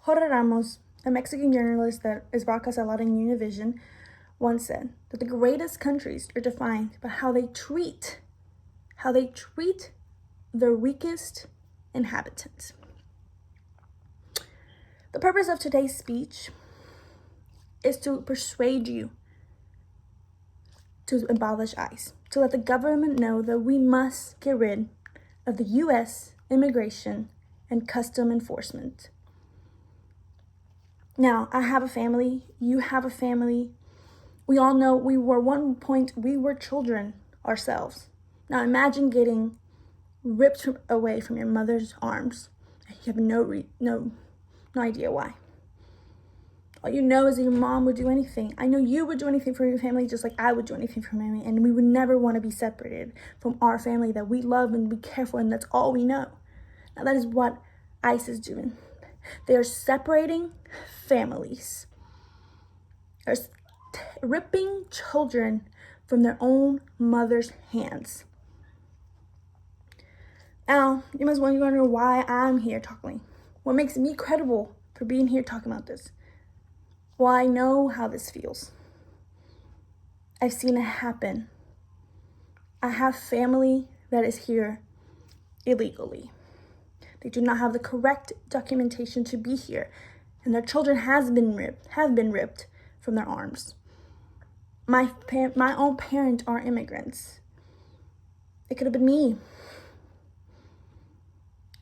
Jorge Ramos, a Mexican journalist that is broadcast a lot in Univision, once said that the greatest countries are defined by how they treat their weakest inhabitants. The purpose of today's speech is to persuade you to abolish ICE, to let the government know that we must get rid of the U.S. immigration and custom enforcement. Now, I have a family, you have a family. We all know we were children ourselves. Now imagine getting ripped away from your mother's arms. You have no idea why. All you know is that your mom would do anything. I know you would do anything for your family just like I would do anything for my family. And we would never want to be separated from our family that we love and we care for, and that's all we know. Now that is what ICE is doing. They are separating families. They're ripping children from their own mother's hands. Now, you must wonder why I'm here talking. What makes me credible for being here talking about this? Well, I know how this feels. I've seen it happen. I have family that is here illegally. They do not have the correct documentation to be here, and their children have been ripped from their arms. My own parents are immigrants. It could have been me.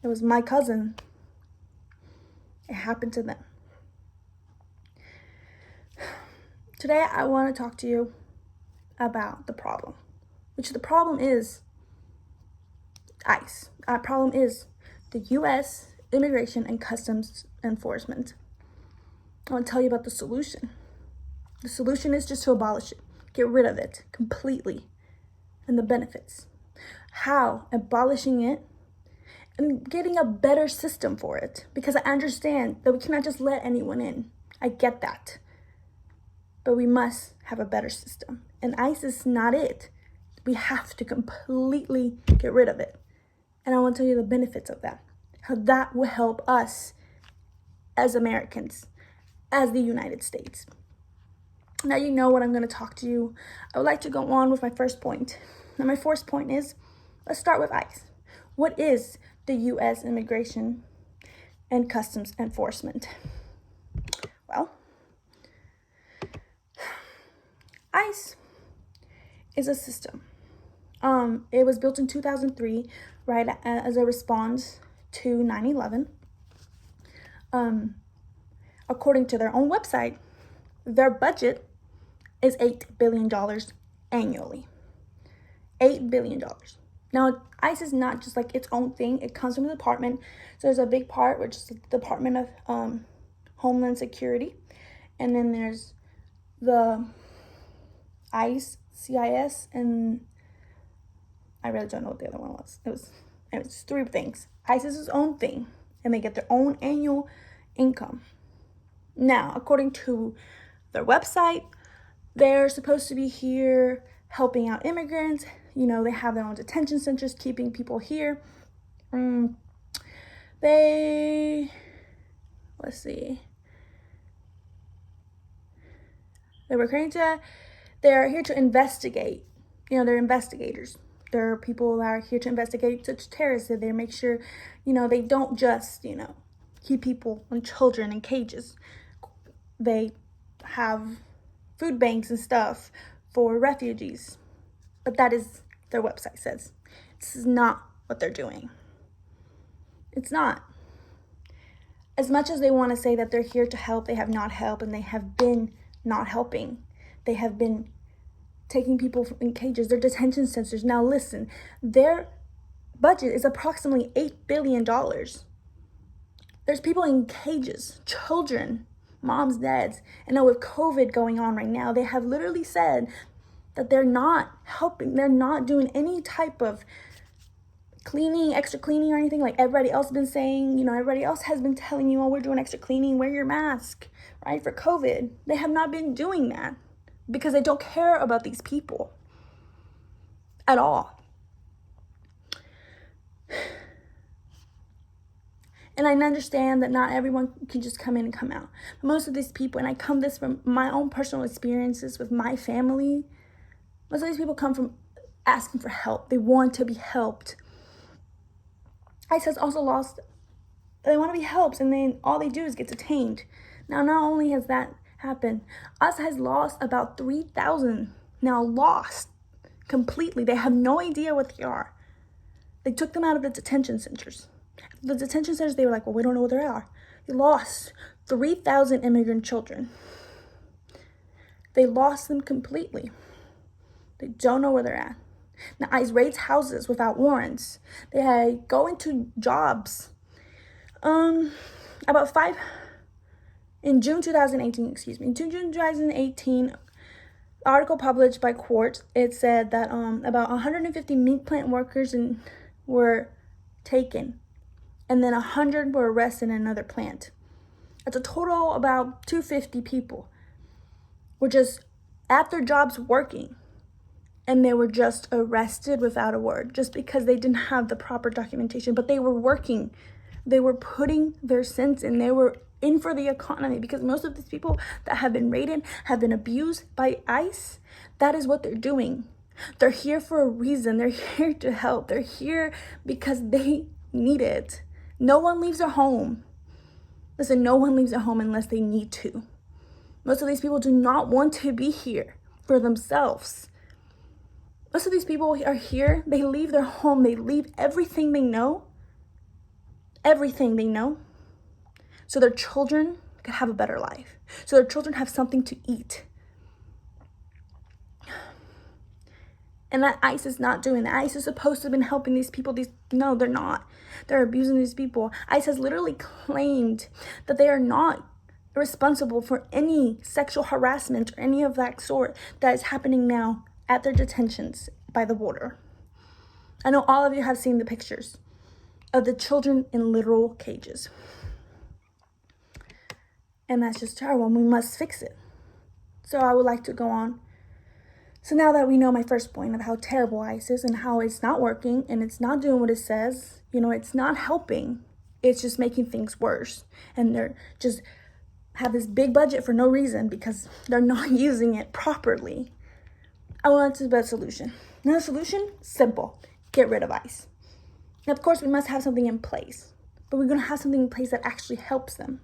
It was my cousin. It happened to them. Today, I want to talk to you about the problem, which the problem is ICE. Our problem is the U.S. Immigration and Customs Enforcement. I want to tell you about the solution. The solution is just to abolish it, get rid of it completely, and the benefits. How? Abolishing it and getting a better system for it, because I understand that we cannot just let anyone in. I get that. But we must have a better system. And ICE is not it. We have to completely get rid of it. And I want to tell you the benefits of that. How that will help us as Americans, as the United States. Now you know what I'm going to talk to you. I would like to go on with my first point. And my first point is, let's start with ICE. What is the U.S. Immigration and Customs Enforcement? Well, ICE is a system. It was built in 2003, right as a response to 9/11. According to their own website, their budget is $8 billion annually. $8 billion. Now, ICE is not just like its own thing. It comes from the department. So there's a big part, which is the Department of Homeland Security. And then there's the ICE, CIS, and I really don't know what the other one was. It was three things. ICE is its own thing, and they get their own annual income. Now, according to their website, they're supposed to be here helping out immigrants. You know, they have their own detention centers, keeping people here. Let's see. They're here to investigate. You know, they're investigators. There are people that are here to investigate such terrorists. That they make sure, they don't just, keep people and children in cages. They have food banks and stuff for refugees. But that is, their website says. This is not what they're doing. It's not. As much as they want to say that they're here to help, they have not helped, and they have been not helping. They have been taking people in cages, their detention centers. Now listen, their budget is approximately $8 billion. There's people in cages, children, moms, dads. And now with COVID going on right now, they have literally said that they're not helping. They're not doing any type of cleaning, extra cleaning or anything like everybody else has been saying. Everybody else has been telling you, oh, we're doing extra cleaning, wear your mask, right, for COVID. They have not been doing that because they don't care about these people at all. And I understand that not everyone can just come in and come out. But most of these people, and I come this from my own personal experiences with my family, most of these people come from asking for help. They want to be helped. ICE has also lost, they want to be helped, and then all they do is get detained. Now, not only has that happened, ICE has lost about 3,000, now lost completely. They have no idea what they are. They took them out of the detention centers. The detention centers, they were like, well, we don't know where they are. They lost 3,000 immigrant children. They lost them completely. They don't know where they're at. Now, ICE raids houses without warrants. They go into jobs. In June 2018, article published by Quartz, it said that about 150 meat plant workers were taken, and then 100 were arrested in another plant. That's a total about 250 people were just at their jobs working, and they were just arrested without a word, just because they didn't have the proper documentation. But they were working. They were putting their cents in. They were in for the economy, because most of these people that have been raided have been abused by ICE. That is what they're doing. They're here for a reason. They're here to help. They're here because they need it. No one leaves their home. Listen, no one leaves their home unless they need to. Most of these people do not want to be here for themselves. Most of these people are here. They leave their home. They leave everything they know. Everything they know. So their children could have a better life. So their children have something to eat. And that ICE is not doing that. ICE is supposed to have been helping these people. No, they're not. They're abusing these people. ICE has literally claimed that they are not responsible for any sexual harassment or any of that sort that is happening now at their detentions by the border. I know all of you have seen the pictures of the children in literal cages. And that's just terrible, and we must fix it. So I would like to go on. So now that we know my first point of how terrible ICE is and how it's not working and it's not doing what it says, it's not helping. It's just making things worse. And they're just have this big budget for no reason because they're not using it properly. I want to a solution. Now the solution, simple. Get rid of ICE. Now, of course, we must have something in place, but we're going to have something in place that actually helps them.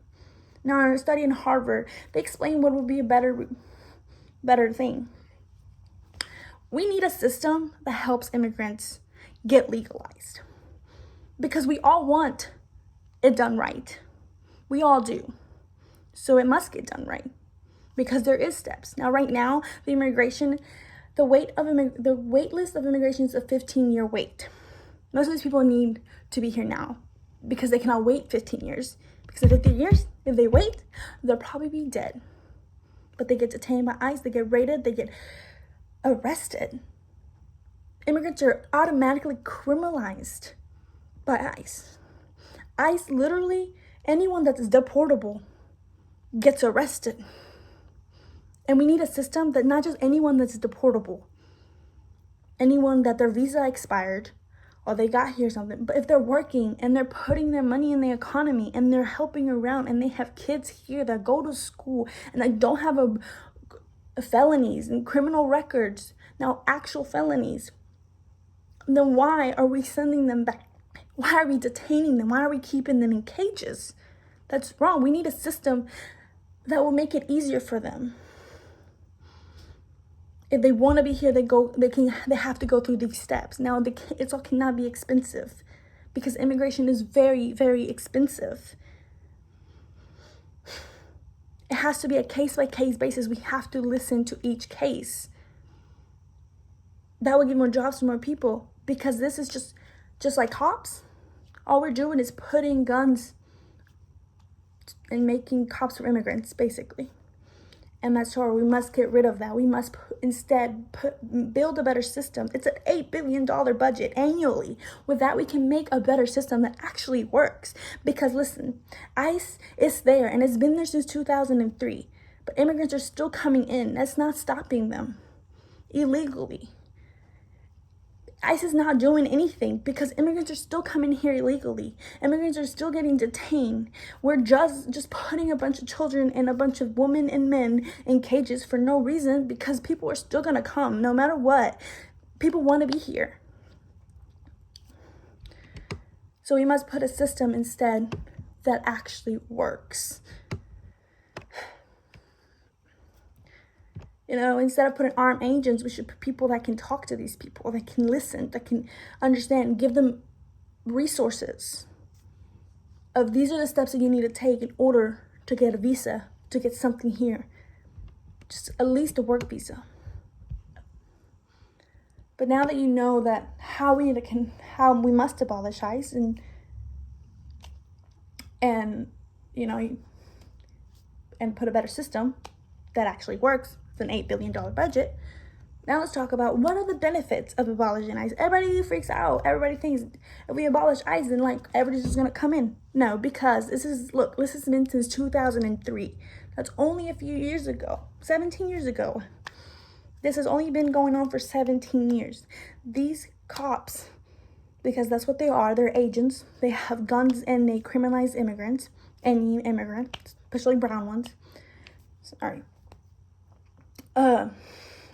Now, in a study in Harvard, they explain what would be a better thing. We need a system that helps immigrants get legalized, because we all want it done right. We all do. So it must get done right, because there is steps. Now, right now, the wait list of immigration is a 15-year wait. Most of these people need to be here now because they cannot wait 15 years. Because in 15 years, if they wait, they'll probably be dead. But they get detained by ICE, they get raided, they get arrested. Immigrants are automatically criminalized by ICE. ICE, literally, anyone that is deportable gets arrested. And we need a system that not just anyone that's deportable, anyone that their visa expired or they got here or something, but if they're working and they're putting their money in the economy and they're helping around and they have kids here that go to school and they don't have felonies and criminal records, now actual felonies, then why are we sending them back? Why are we detaining them? Why are we keeping them in cages? That's wrong. We need a system that will make it easier for them. If they want to be here, they have to go through these steps. Now, it all cannot be expensive, because immigration is very, very expensive. It has to be a case-by-case basis. We have to listen to each case. That would give more jobs to more people, because this is just like cops. All we're doing is putting guns and making cops for immigrants, basically. And that's why we must get rid of that. We must build a better system. It's an $8 billion budget annually. With that, we can make a better system that actually works. Because listen, ICE is there and it's been there since 2003. But immigrants are still coming in. That's not stopping them illegally. ICE is not doing anything because immigrants are still coming here illegally. Immigrants are still getting detained. We're just putting a bunch of children and a bunch of women and men in cages for no reason because people are still going to come no matter what. People want to be here. So we must put a system instead that actually works. You know, instead of putting armed agents, we should put people that can talk to these people, that can listen, that can understand, give them resources of these are the steps that you need to take in order to get a visa, to get something here. Just at least a work visa. But now that you know that how we must abolish ICE and you know, and put a better system that actually works, an $8 billion budget. Now let's talk about what are the benefits of abolishing ICE. Everybody freaks out. Everybody thinks if we abolish ICE, then like everybody's just gonna come in. No, because this has been since 2003. That's only a few years ago, 17 years ago. This has only been going on for 17 years. These cops, because that's what they are, they're agents. They have guns and they criminalize immigrants, any immigrants, especially brown ones. Sorry. Now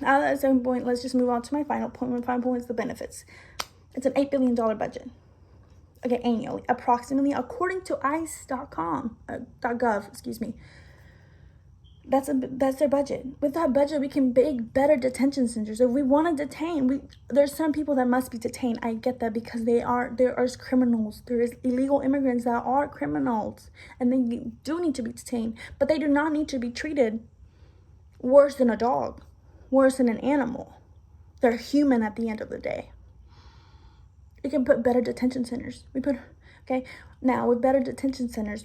at some point, let's just move on to my final point. My final point is the benefits. It's an $8 billion budget. Okay, annually, approximately, according to ICE.gov, excuse me. That's their budget. With that budget, we can make better detention centers. If we want to detain, there's some people that must be detained. I get that because there are criminals. There is illegal immigrants that are criminals, and they do need to be detained. But they do not need to be treated worse than a dog, worse than an animal. They're human at the end of the day. We can put better detention centers. Now with better detention centers,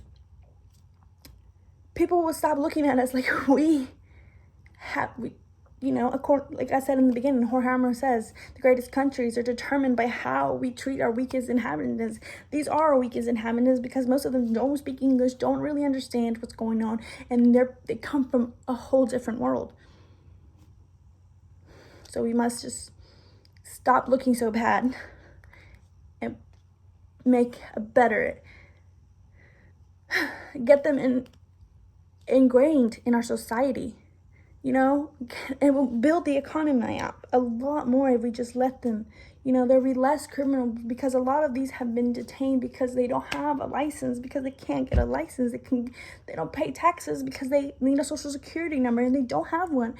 people will stop looking at us like like I said in the beginning, Horkheimer says the greatest countries are determined by how we treat our weakest inhabitants. These are our weakest inhabitants because most of them don't speak English, don't really understand what's going on, and they come from a whole different world. So we must just stop looking so bad and make a better, get them ingrained in our society. You know, it will build the economy up a lot more if we just let them. You know, there'll be less criminals because a lot of these have been detained because they don't have a license, because they can't get a license. They don't pay taxes because they need a social security number and they don't have one.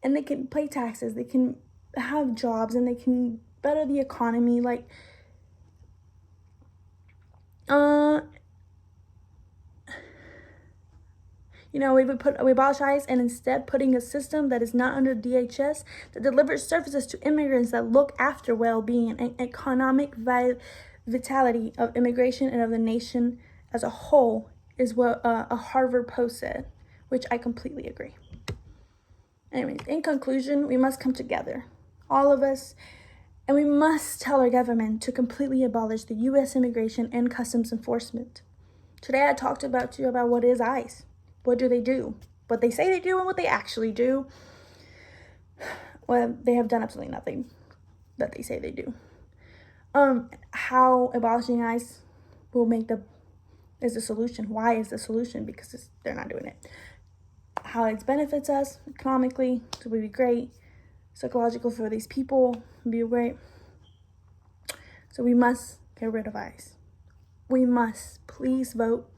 And they can pay taxes, they can have jobs, and they can better the economy. We abolish ICE and instead putting a system that is not under DHS that delivers services to immigrants that look after well-being and economic vitality of immigration and of the nation as a whole is what a Harvard Post said, which I completely agree. Anyways, in conclusion, we must come together, all of us, and we must tell our government to completely abolish the U.S. immigration and customs enforcement. Today I talked to you about what is ICE. What do they do? What they say they do and what they actually do. Well, they have done absolutely nothing that they say they do. How abolishing ICE is the solution. Why is the solution? Because they're not doing it. How it benefits us economically, so it would be great. Psychological for these people would be great. So we must get rid of ICE. We must. Please vote.